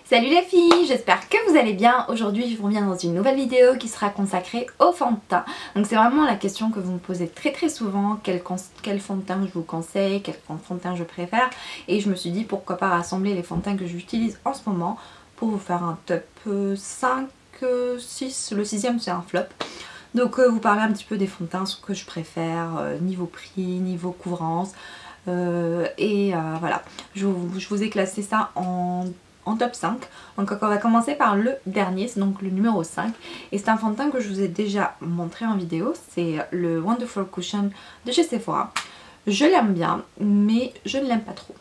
Salut les filles, j'espère que vous allez bien. Aujourd'hui je vous reviens dans une nouvelle vidéo qui sera consacrée au fond de teint. Donc c'est vraiment la question que vous me posez très souvent, quel fond de teint je vous conseille, quel fond de teint je préfère. Et je me suis dit pourquoi pas rassembler les fonds de teint que j'utilise en ce moment pour vous faire un top 5, 6, le 6ème c'est un flop. Donc vous parler un petit peu des fonds de teint, ce que je préfère, niveau prix, niveau couvrance. Voilà, je vous ai classé ça en top 5. Donc on va commencer par le dernier, c'est donc le numéro 5. Et c'est un fond de teint que je vous ai déjà montré en vidéo. C'est le Wonderful Cushion de chez Sephora. Je l'aime bien, mais je ne l'aime pas trop.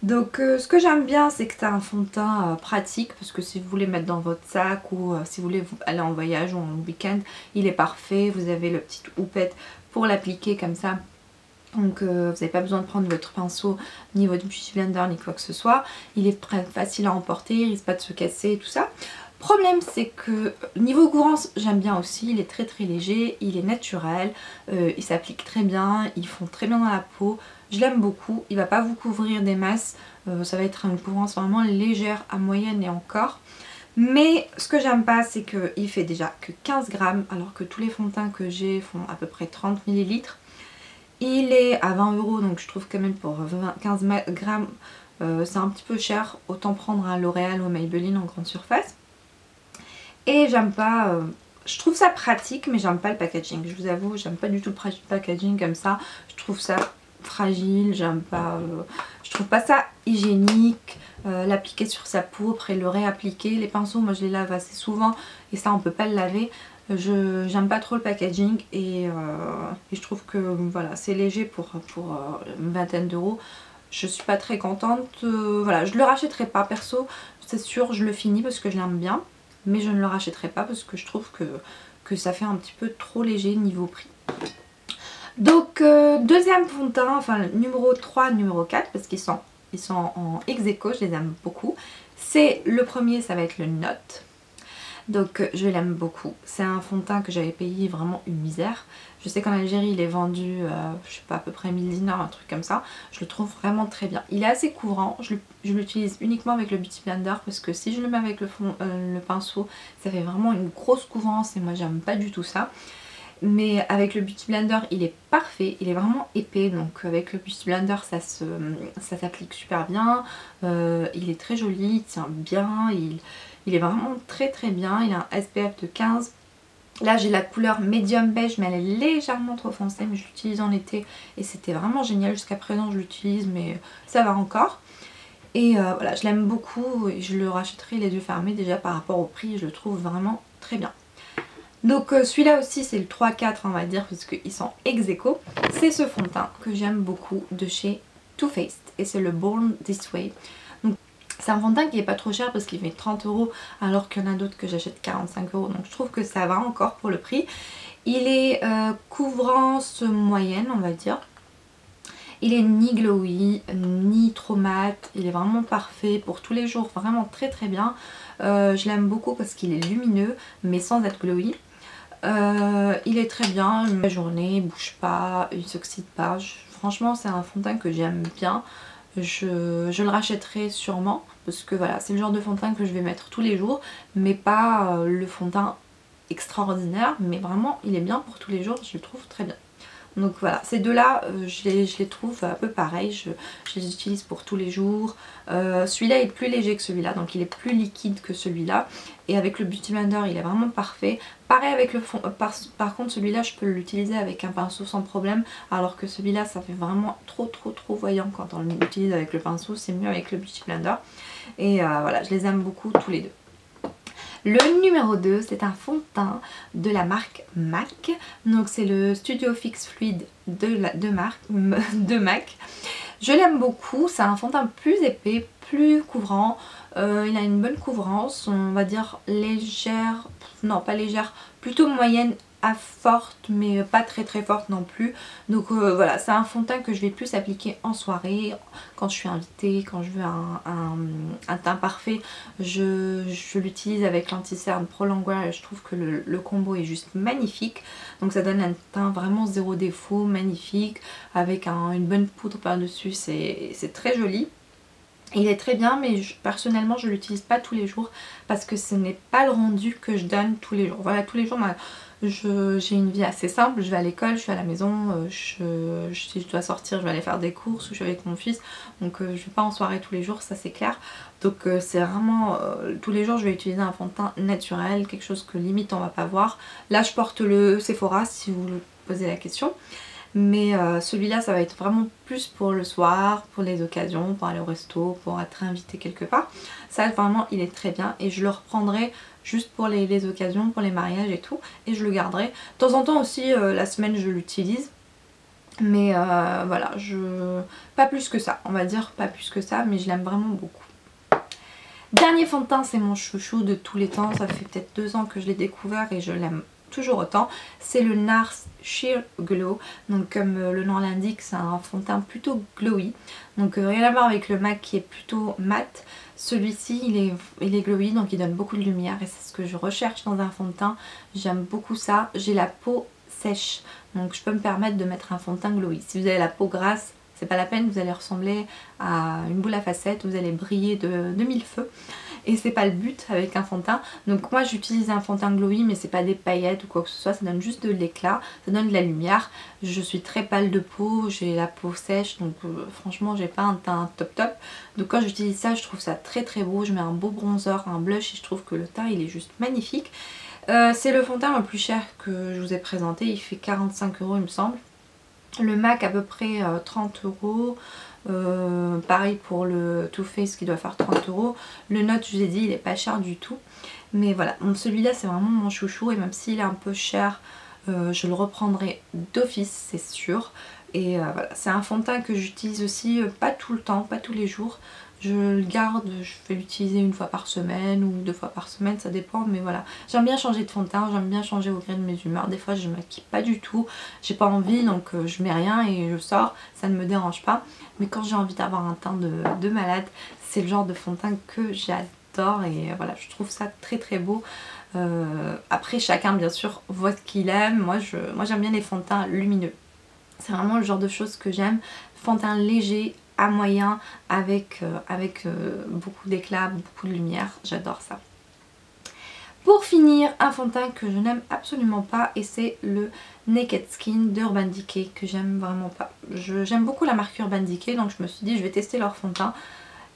Donc ce que j'aime bien, c'est que c'est un fond de teint pratique, parce que si vous voulez mettre dans votre sac ou si vous voulez aller en voyage ou en week-end, il est parfait. Vous avez le petit houppette pour l'appliquer comme ça. Donc vous n'avez pas besoin de prendre votre pinceau ni votre beauty blender ni quoi que ce soit. Il est très facile à emporter, il risque pas de se casser et tout ça. Problème c'est que niveau couvrance j'aime bien aussi, il est très léger, il est naturel, il s'applique très bien, il fond très bien dans la peau. Je l'aime beaucoup, il va pas vous couvrir des masses, ça va être une couvrance vraiment légère à moyenne et encore. Mais ce que j'aime pas c'est qu'il fait déjà que 15 grammes alors que tous les fonds de teint que j'ai font à peu près 30 millilitres. Il est à 20 €, donc je trouve quand même pour 15 grammes c'est un petit peu cher. Autant prendre un L'Oréal ou Maybelline en grande surface. Et j'aime pas, je trouve ça pratique mais j'aime pas le packaging. Je vous avoue, j'aime pas du tout le packaging comme ça. Je trouve ça fragile, j'aime pas, je trouve pas ça hygiénique. L'appliquer sur sa peau, après le réappliquer. Les pinceaux, moi je les lave assez souvent et ça on peut pas le laver. J'aime pas trop le packaging et je trouve que voilà, c'est léger pour une vingtaine d'euros. Je suis pas très contente, voilà, je le rachèterai pas perso, c'est sûr, je le finis parce que je l'aime bien, mais je ne le rachèterai pas parce que je trouve que ça fait un petit peu trop léger niveau prix. Donc deuxième fond de teint, enfin numéro 3, numéro 4 parce qu'ils sont en ex-aequo, je les aime beaucoup. C'est le premier, ça va être le Note. Donc je l'aime beaucoup. C'est un fond de teint que j'avais payé vraiment une misère. Je sais qu'en Algérie il est vendu, je sais pas, à peu près 1000 dinars, un truc comme ça. Je le trouve vraiment très bien. Il est assez couvrant. Je l'utilise uniquement avec le Beauty Blender parce que si je le mets avec le pinceau, ça fait vraiment une grosse couvrance et moi j'aime pas du tout ça. Mais avec le Beauty Blender il est parfait, il est vraiment épais, donc avec le Beauty Blender ça s'applique super bien, il est très joli, il tient bien, il est vraiment très bien, il a un SPF de 15. Là j'ai la couleur médium beige mais elle est légèrement trop foncée, mais je l'utilise en été et c'était vraiment génial. Jusqu'à présent je l'utilise mais ça va encore. Et voilà, je l'aime beaucoup et je le rachèterai les yeux fermés déjà par rapport au prix, je le trouve vraiment très bien. Donc celui-là aussi c'est le 3-4 on va dire parce qu'ils sont ex-aequo. C'est ce fond de teint que j'aime beaucoup de chez Too Faced et c'est le Born This Way. Donc c'est un fond de teint qui est pas trop cher parce qu'il fait 30 € alors qu'il y en a d'autres que j'achète 45 €. Donc je trouve que ça va encore pour le prix. Il est couvrance moyenne on va dire. Il est ni glowy, ni trop mat, il est vraiment parfait pour tous les jours, vraiment très bien. Je l'aime beaucoup parce qu'il est lumineux mais sans être glowy. Il est très bien, la journée, il bouge pas, il s'oxyde pas. Franchement c'est un fond de teint que j'aime bien. Je le rachèterai sûrement parce que voilà, c'est le genre de fond de teint que je vais mettre tous les jours, mais pas le fond de teint extraordinaire, mais vraiment il est bien pour tous les jours, je le trouve très bien. Donc voilà, ces deux là je les trouve un peu pareils, je les utilise pour tous les jours. Celui-là est plus léger que celui-là, donc il est plus liquide que celui-là. Et avec le Beauty Blender il est vraiment parfait. Pareil avec le fond, par contre celui-là je peux l'utiliser avec un pinceau sans problème. Alors que celui-là ça fait vraiment trop voyant quand on l'utilise avec le pinceau. C'est mieux avec le Beauty Blender. Et voilà, je les aime beaucoup tous les deux. Le numéro 2 c'est un fond de teint de la marque MAC. Donc c'est le Studio Fix Fluid de MAC. Je l'aime beaucoup, c'est un fond de teint plus épais, plus couvrant. Il a une bonne couvrance, on va dire légère, non pas légère, plutôt moyenne à forte mais pas très forte non plus. Donc voilà, c'est un fond de teint que je vais plus appliquer en soirée, quand je suis invitée, quand je veux un teint parfait. Je l'utilise avec l'anti-cerne Pro Longwear et je trouve que le combo est juste magnifique. Donc ça donne un teint vraiment zéro défaut, magnifique, avec une bonne poudre par dessus, c'est très joli. Il est très bien, mais personnellement je l'utilise pas tous les jours parce que ce n'est pas le rendu que je donne tous les jours. Voilà, tous les jours j'ai une vie assez simple, je vais à l'école, je suis à la maison, si je dois sortir je vais aller faire des courses ou je suis avec mon fils, donc je vais pas en soirée tous les jours, ça c'est clair. Donc c'est vraiment tous les jours je vais utiliser un fond de teint naturel, quelque chose que limite on va pas voir. Là je porte le Sephora si vous vous posez la question. Mais celui-là ça va être vraiment plus pour le soir, pour les occasions, pour aller au resto, pour être invité quelque part. Ça vraiment il est très bien et je le reprendrai juste pour les occasions, pour les mariages et tout. Et je le garderai. De temps en temps aussi la semaine je l'utilise. Mais voilà, pas plus que ça, on va dire pas plus que ça, mais je l'aime vraiment beaucoup. Dernier fond de teint, c'est mon chouchou de tous les temps, ça fait peut-être 2 ans que je l'ai découvert et je l'aime toujours autant, c'est le NARS Sheer Glow. Donc comme le nom l'indique, c'est un fond de teint plutôt glowy, donc rien à voir avec le MAC qui est plutôt mat. Celui-ci il est glowy, donc il donne beaucoup de lumière et c'est ce que je recherche dans un fond de teint. J'aime beaucoup ça. J'ai la peau sèche, donc je peux me permettre de mettre un fond de teint glowy. Si vous avez la peau grasse, c'est pas la peine, vous allez ressembler à une boule à facettes, vous allez briller de 1000 feux. Et c'est pas le but avec un fond de teint. Donc moi j'utilise un fond de teint glowy, mais c'est pas des paillettes ou quoi que ce soit, ça donne juste de l'éclat, ça donne de la lumière. Je suis très pâle de peau, j'ai la peau sèche, donc franchement j'ai pas un teint top top. Donc quand j'utilise ça, je trouve ça très très beau. Je mets un beau bronzer, un blush et je trouve que le teint il est juste magnifique. C'est le fond de teint le plus cher que je vous ai présenté, il fait 45 € il me semble. Le MAC à peu près 30 €. Pareil pour le Too Faced qui doit faire 30 €. Le Note, je vous ai dit, il est pas cher du tout. Mais voilà, celui-là c'est vraiment mon chouchou et même s'il est un peu cher, je le reprendrai d'office, c'est sûr. Et voilà, c'est un fond de teint que j'utilise aussi pas tout le temps, pas tous les jours. Je le garde, je vais l'utiliser 1 fois par semaine ou 2 fois par semaine, ça dépend, mais voilà. J'aime bien changer de fond de teint, j'aime bien changer au gré de mes humeurs. Des fois je ne maquille pas du tout, j'ai pas envie, donc je mets rien et je sors, ça ne me dérange pas. Mais quand j'ai envie d'avoir un teint de malade, c'est le genre de fond de teint que j'adore et voilà, je trouve ça très très beau. Après chacun bien sûr voit ce qu'il aime, moi j'aime bien les fonds de teint lumineux. C'est vraiment le genre de choses que j'aime, fond de teint léger, à moyen, avec beaucoup d'éclat, beaucoup de lumière, j'adore ça. Pour finir, un fond de teint que je n'aime absolument pas et c'est le Naked Skin de Urban Decay que j'aime vraiment pas. J'aime beaucoup la marque Urban Decay, donc je me suis dit je vais tester leur fond de teint.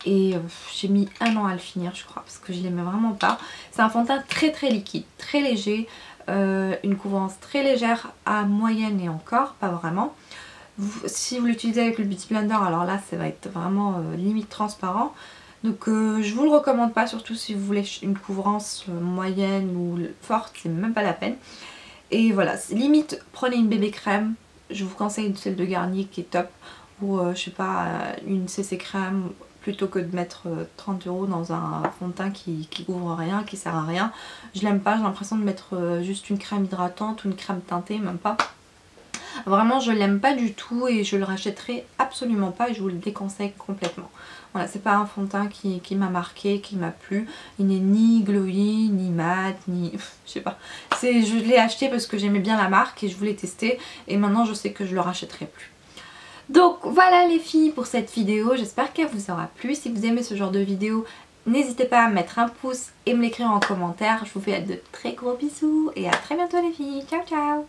Et j'ai mis 1 an à le finir je crois parce que je l'aimais vraiment pas. C'est un fond de teint très très liquide, très léger, une couvrance très légère à moyenne et encore, pas vraiment. Si vous l'utilisez avec le Beauty Blender, alors là ça va être vraiment limite transparent. Donc je vous le recommande pas, surtout si vous voulez une couvrance moyenne ou forte, c'est même pas la peine. Et voilà, limite prenez une bébé crème, je vous conseille celle de Garnier qui est top, ou je sais pas, une CC crème, plutôt que de mettre 30 € dans un fond de teint qui couvre rien, qui sert à rien. Je l'aime pas, j'ai l'impression de mettre juste une crème hydratante ou une crème teintée, même pas. Vraiment je l'aime pas du tout et je le rachèterai absolument pas et je vous le déconseille complètement. Voilà, c'est pas un fond de teint qui m'a marqué, qui m'a plu. Il n'est ni glowy, ni mat, ni... je sais pas. Je l'ai acheté parce que j'aimais bien la marque et je voulais tester. Et maintenant je sais que je le rachèterai plus. Donc voilà les filles pour cette vidéo. J'espère qu'elle vous aura plu. Si vous aimez ce genre de vidéo, n'hésitez pas à mettre un pouce et me l'écrire en commentaire. Je vous fais de très gros bisous et à très bientôt les filles. Ciao ciao.